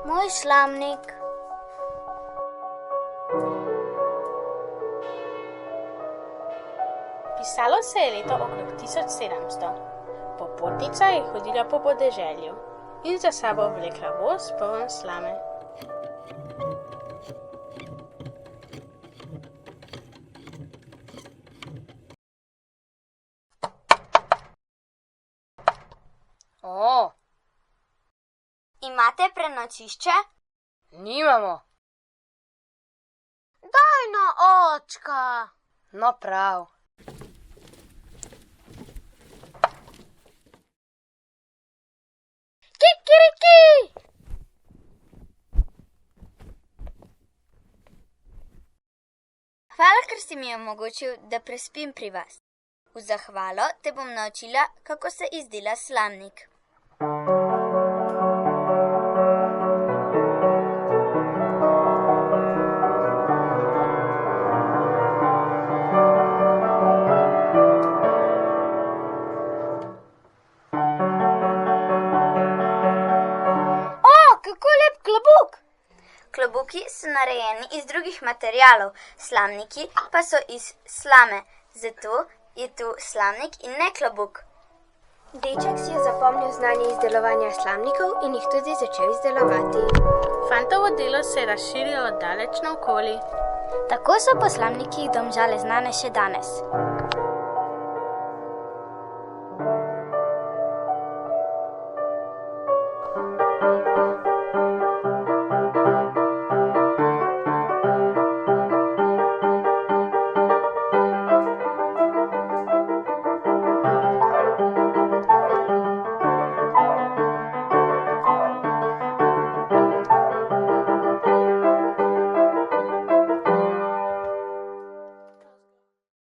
Moj slamnik. Pisalo se je leto okrog 1700. Popotnica je hodila po podeželju in za sabo vlekla voz poln slame. O, Imate prenočišče? nimamo. Daj no, očka. No prav. Kikiriki! Hvala, ker si mi omogočil, da prespim pri vas. V zahvalo te bom naučila, kako se izdela slamnik. Kako lep klobuk! Klobuki so narejeni iz drugih materialov, slamniki pa so iz slame, zato je tu slamnik in ne klobuk. Deček si je zapomnil znanje izdelovanja slamnikov in jih tudi začel izdelovati. Fantovo delo se je razširilo daleč naokoli. Tako so po slamnikih Domžale znane še danes.